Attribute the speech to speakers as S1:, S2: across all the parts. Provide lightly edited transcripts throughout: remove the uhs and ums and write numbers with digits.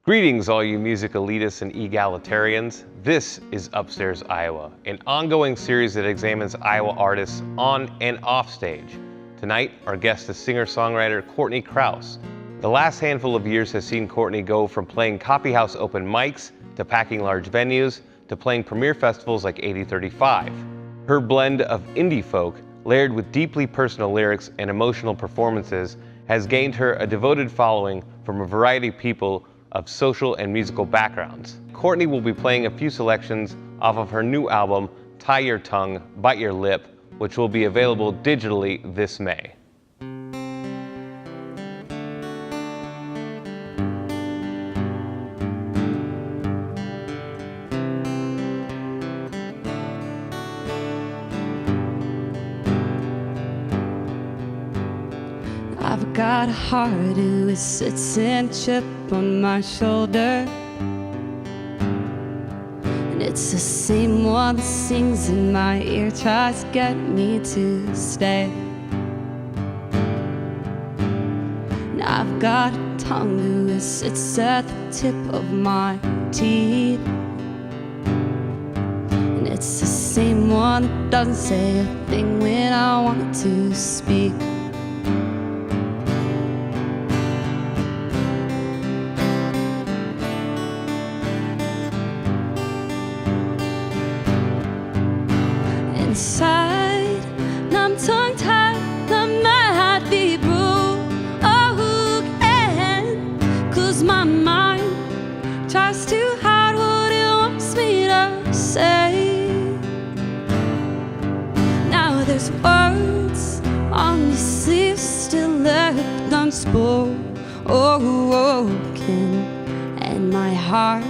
S1: Greetings, all you music elitists and egalitarians. This is Upstairs Iowa, an ongoing series that examines Iowa artists on and off stage. Tonight, our guest is singer-songwriter Courtney Krause. The last handful of years has seen Courtney go from playing coffeehouse open mics, to packing large venues, to playing premier festivals like 8035. Her blend of indie folk, layered with deeply personal lyrics and emotional performances, has gained her a devoted following from a variety of people of social and musical backgrounds. Courtney will be playing a few selections off of her new album, Tie Your Tongue, Bite Your Lip, which will be available digitally this May.
S2: I've got a heart who sits and chip on my shoulder, and it's the same one that sings in my ear, tries to get me to stay. And I've got a tongue who sits at the tip of my teeth, and it's the same one that doesn't say a thing when I want it to speak. Inside, I'm tongue-tied, I might be broken, cause my mind tries to hide what it wants me to say. Now there's words on your sleeve still left unspoken, and my heart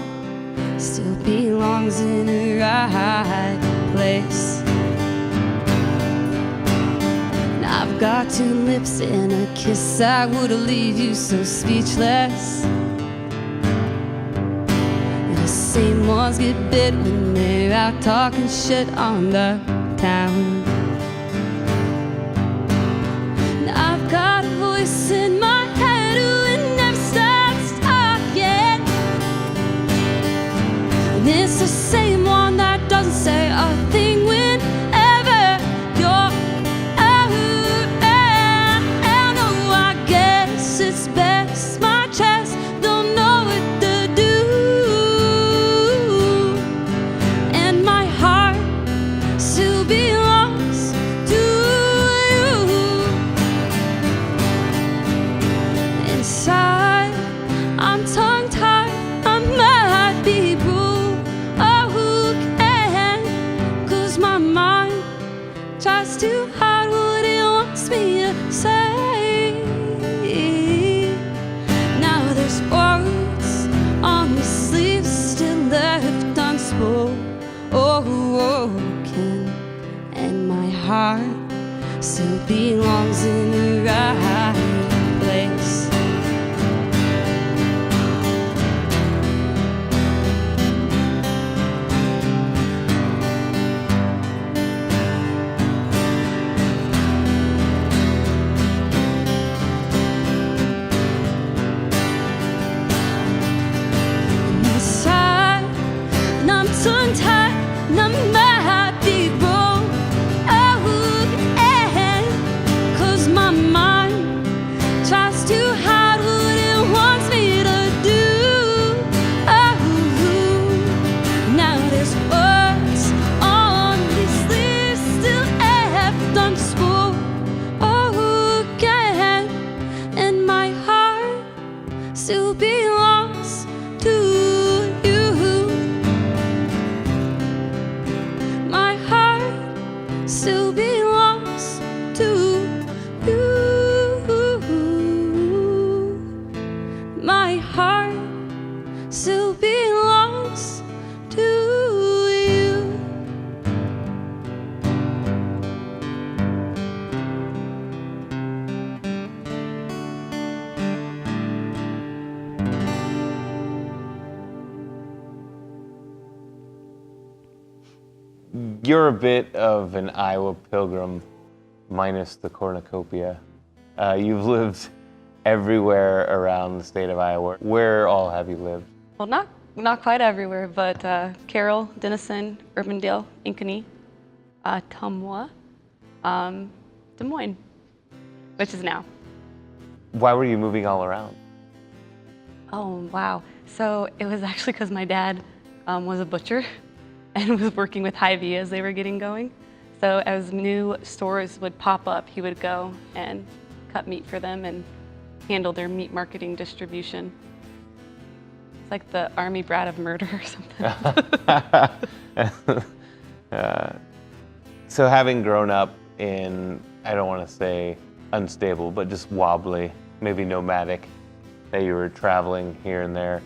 S2: still belongs in the right place. I've got two lips and a kiss that would leave you so speechless. And the same ones get bit when they're out talking shit on the town. And I've got a voice in my head who it never stops talking. And it's the same one that doesn't say a thing whenever you're it's best my chest don't know what to do, and my heart still belongs to you. Inside, I'm tongue-tied, I might be broken, cause my mind tries to hide what it wants me to say. Words on the sleeves still left unspoken, and my heart still belongs in the right place. Tongue-tied, and I might be broken, cause my mind tries to hide what it wants me to do. Now there's words on these sleeves still left unspoken, and my heart still belongs to you. Still belongs to you. My heart still belongs to you.
S1: You're a bit of an Iowa pilgrim, minus the cornucopia. You've lived everywhere around the state of Iowa. Where all have you lived?
S2: Well, not quite everywhere, but Carroll, Denison, Urbandale, Ankeny, Tumwa, Des Moines, which is now.
S1: Why were you moving all around?
S2: Oh, wow. So it was actually because my dad was a butcher and was working with Hy-Vee as they were getting going. So as new stores would pop up, he would go and cut meat for them and handle their meat marketing distribution. It's like the army brat of murder or something.
S1: So having grown up in, I don't want to say unstable, but just wobbly, maybe nomadic, that you were traveling here and there,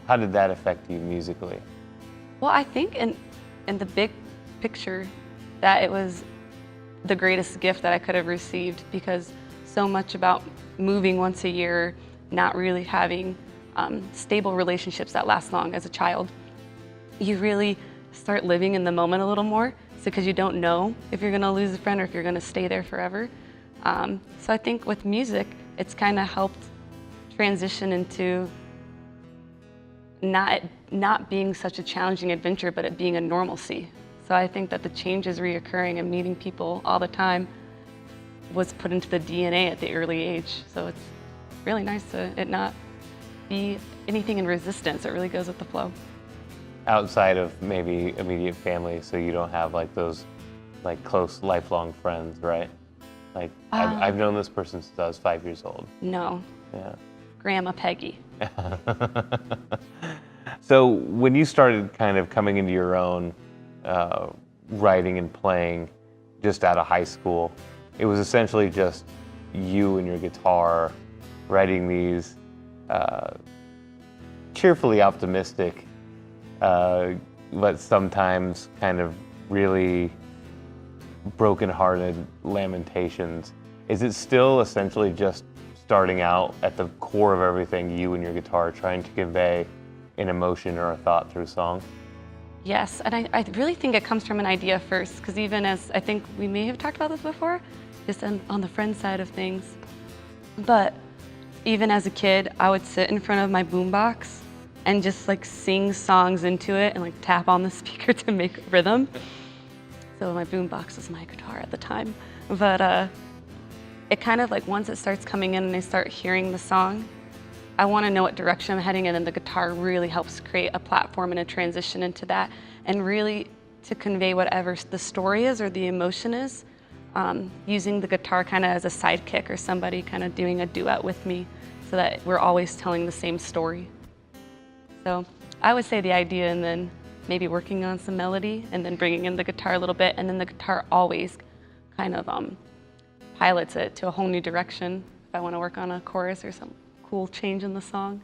S1: how did that affect you musically?
S2: Well, I think in the big picture that it was the greatest gift that I could have received, because so much about moving once a year, not really having stable relationships that last long as a child, you really start living in the moment a little more, because you don't know if you're gonna lose a friend or if you're gonna stay there forever. So I think with music, it's kind of helped transition into not being such a challenging adventure, but it being a normalcy. So I think that the changes reoccurring and meeting people all the time was put into the DNA at the early age. So it's really nice to it not be anything in resistance. It really goes with the flow.
S1: Outside of maybe immediate family, so you don't have like those like close lifelong friends, right? Like I've known this person since I was 5 years old.
S2: No.
S1: Yeah.
S2: Grandma Peggy.
S1: So when you started kind of coming into your own, writing and playing just out of high school, it was essentially just you and your guitar writing these cheerfully optimistic, but sometimes kind of really broken-hearted lamentations. Is it still essentially just starting out at the core of everything, you and your guitar, trying to convey an emotion or a thought through song?
S2: Yes, and I really think it comes from an idea first, because even as, I think we may have talked about this before, just on the friend side of things, but even as a kid, I would sit in front of my boombox and just like sing songs into it and like tap on the speaker to make rhythm. So my boombox was my guitar at the time, but it kind of like once it starts coming in and I start hearing the song, I want to know what direction I'm heading in, and the guitar really helps create a platform and a transition into that, and really to convey whatever the story is or the emotion is, using the guitar kind of as a sidekick or somebody kind of doing a duet with me so that we're always telling the same story. So I would say the idea, and then maybe working on some melody and then bringing in the guitar a little bit, and then the guitar always kind of pilots it to a whole new direction if I want to work on a chorus or some cool change in the song.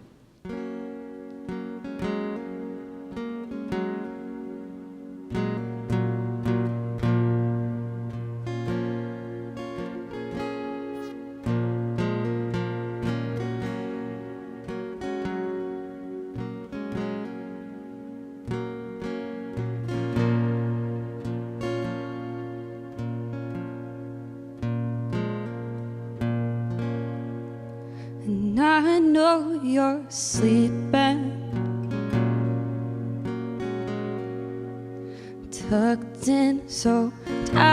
S3: And I know you're sleeping, tucked in so tight,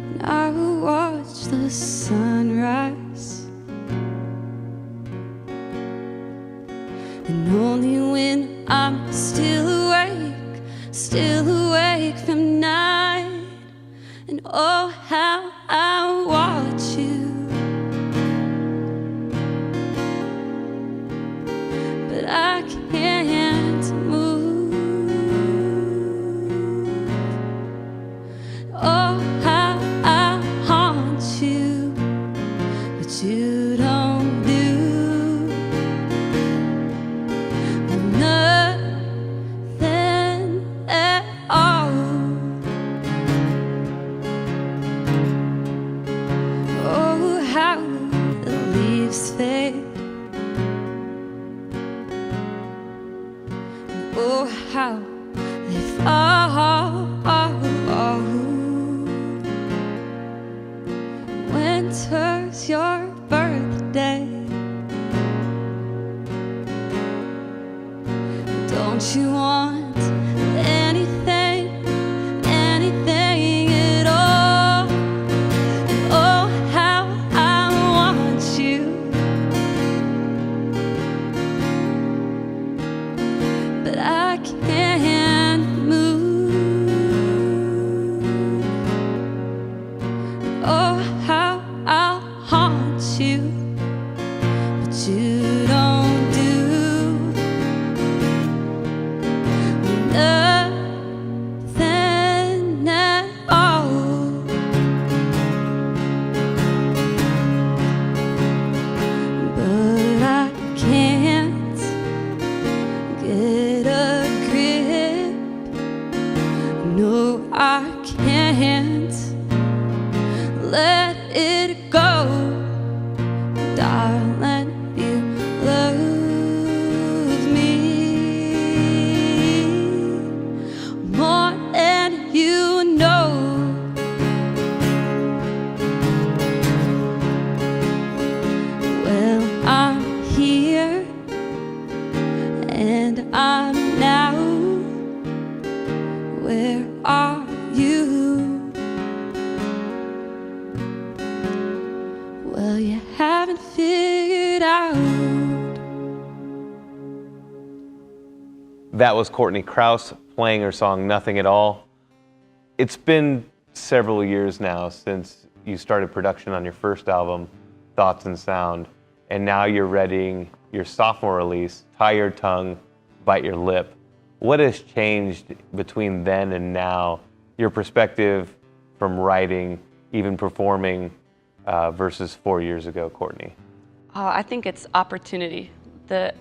S3: and I watch the sunrise, and only when I'm still awake from night. And oh, how I watch you, but I can't move. Oh, how I haunt you, but you don't do nothing at all. How the leaves fade, and oh, how they fall. Don't you want anything, anything at all? Oh, how I want you. But I can't move. Oh, how I'll haunt you, but you don't do nothing at all. But I can't get a grip. No, I can't let it go. Darling, you love me more than you know. Well, I'm here and I'm now. Where are you? Well, you haven't figured out.
S1: That was Courtney Krause playing her song Nothing at All. It's been several years now since you started production on your first album, Thoughts and Sound, and now you're readying your sophomore release, Tie Your Tongue, Bite Your Lip. What has changed between then and now, your perspective from writing, even performing, versus 4 years ago, Courtney?
S2: I think it's opportunity. The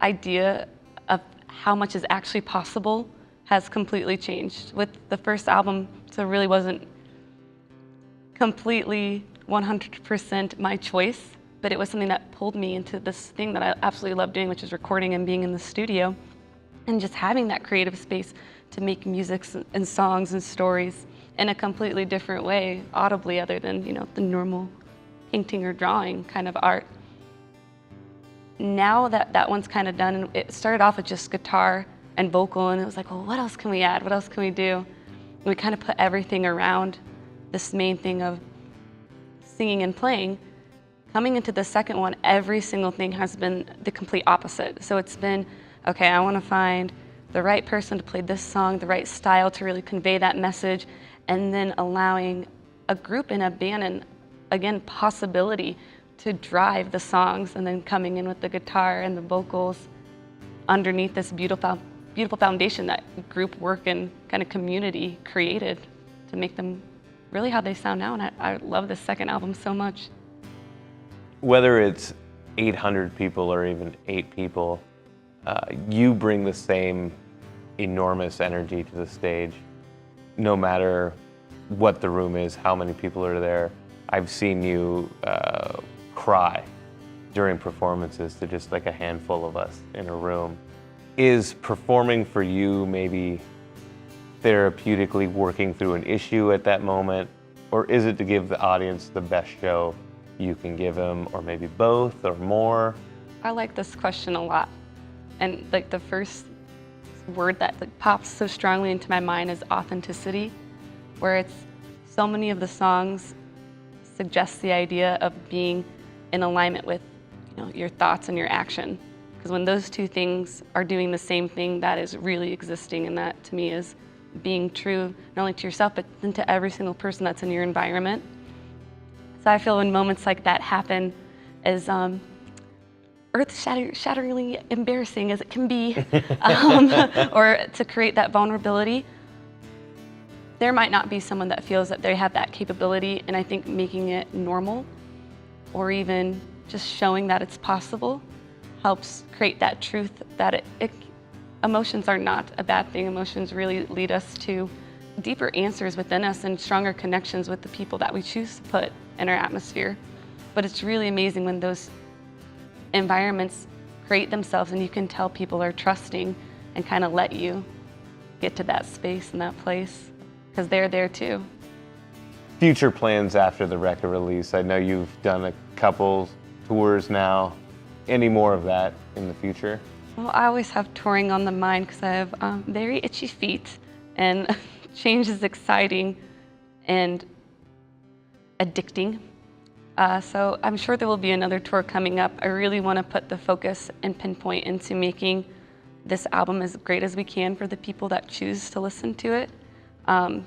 S2: idea of how much is actually possible has completely changed. With the first album, so it really wasn't completely 100% my choice, but it was something that pulled me into this thing that I absolutely love doing, which is recording and being in the studio and just having that creative space to make music and songs and stories in a completely different way, audibly, other than, you know, the normal painting or drawing kind of art. Now that that one's kind of done, and it started off with just guitar and vocal, and it was like, well, what else can we add? What else can we do? And we kind of put everything around this main thing of singing and playing. Coming into the second one, every single thing has been the complete opposite. So it's been, okay, I want to find the right person to play this song, the right style to really convey that message, and then allowing a group and a band and, again, possibility to drive the songs, and then coming in with the guitar and the vocals underneath this beautiful foundation that group work and kind of community created to make them really how they sound now. And I love this second album so much.
S1: Whether it's 800 people or even 8 people, you bring the same enormous energy to the stage, no matter what the room is, how many people are there. I've seen you cry during performances to just like a handful of us in a room. Is performing for you maybe therapeutically working through an issue at that moment, or is it to give the audience the best show you can give them, or maybe both or more?
S2: I like this question a lot. And like the first word that like pops so strongly into my mind is authenticity, where it's so many of the songs suggest the idea of being in alignment with, you know, your thoughts and your action. Because when those two things are doing the same thing, that is really existing, and that to me is being true not only to yourself, but then to every single person that's in your environment. So I feel when moments like that happen, as earth-shatteringly embarrassing as it can be, or to create that vulnerability, there might not be someone that feels that they have that capability, and I think making it normal, or even just showing that it's possible, helps create that truth that emotions are not a bad thing. Emotions really lead us to deeper answers within us and stronger connections with the people that we choose to put in our atmosphere. But it's really amazing when those environments create themselves and you can tell people are trusting and kind of let you get to that space and that place, because they're there too.
S1: Future plans after the record release. I know you've done a couple tours now. Any more of that in the future?
S2: Well, I always have touring on the mind because I have very itchy feet, and change is exciting and addicting. So I'm sure there will be another tour coming up. I really want to put the focus and pinpoint into making this album as great as we can for the people that choose to listen to it. And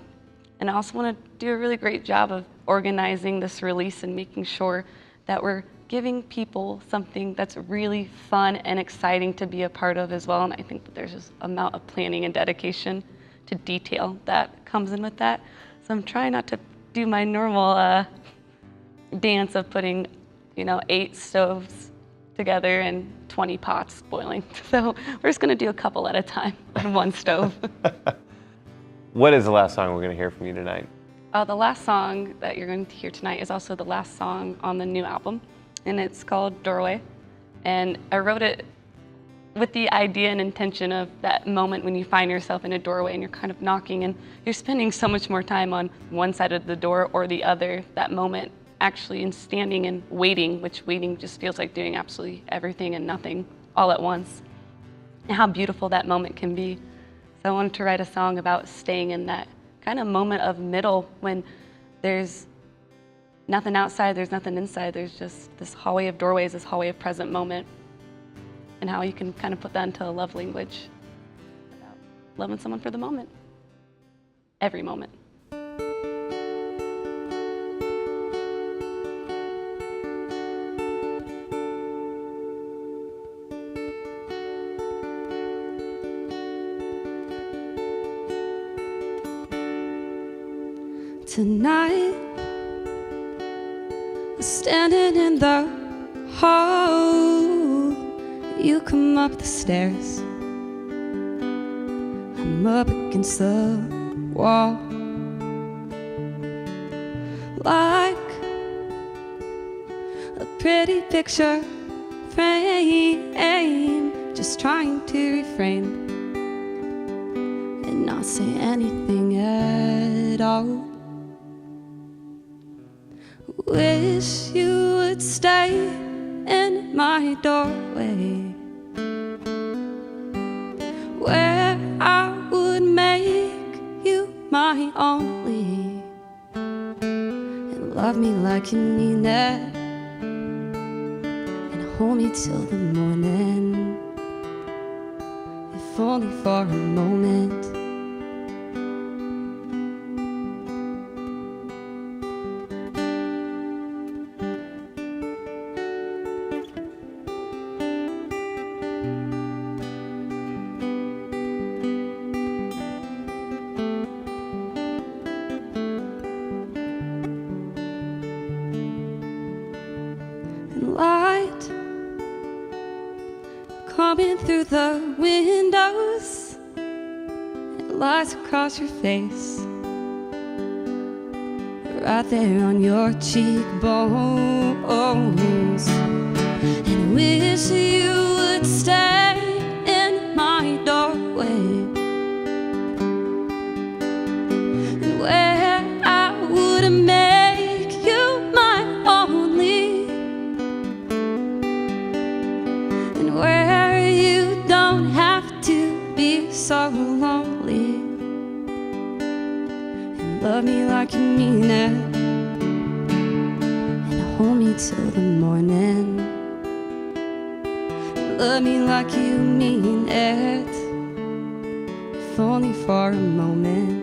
S2: I also want to do a really great job of organizing this release and making sure that we're giving people something that's really fun and exciting to be a part of as well. And I think that there's just an amount of planning and dedication to detail that comes in with that. So I'm trying not to do my normal dance of putting, 8 stoves together and 20 pots boiling. So we're just gonna do a couple at a time on one stove.
S1: What is the last song we're going to hear from you tonight?
S2: The last song that you're going to hear tonight is also the last song on the new album, and it's called Doorway. And I wrote it with the idea and intention of that moment when you find yourself in a doorway and you're kind of knocking and you're spending so much more time on one side of the door or the other, that moment actually in standing and waiting, which waiting just feels like doing absolutely everything and nothing all at once, and how beautiful that moment can be. So I wanted to write a song about staying in that kind of moment of middle when there's nothing outside, there's nothing inside, there's just this hallway of doorways, this hallway of present moment, and how you can kind of put that into a love language about loving someone for the moment, every moment.
S3: Tonight, standing in the hall, you come up the stairs, I'm up against the wall, like a pretty picture frame, just trying to refrain and not say anything at all. Wish you would stay in my doorway, where I would make you my only, and love me like you mean it, and hold me till the morning, if only for a moment. Light coming through the windows, it lies across your face, right there on your cheekbones. And wish you would stay in my doorway, and where I would make you my only, and where you don't have to be so lonely, and love me like you mean it, and hold me till the morning, and love me like you mean it, if only for a moment.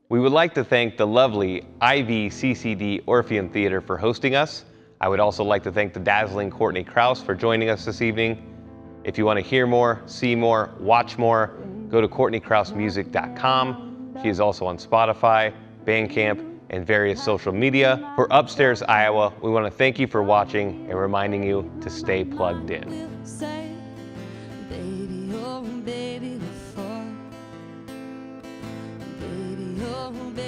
S1: We would like to thank the lovely IVCCD Orpheum Theater for hosting us. I would also like to thank the dazzling Courtney Krause for joining us this evening. If you want to hear more, see more, watch more, go to CourtneyKrauseMusic.com. She is also on Spotify, Bandcamp, and various social media. For Upstairs Iowa, we want to thank you for watching and reminding you to stay plugged in.
S3: Say, baby, oh baby, before Oh, baby.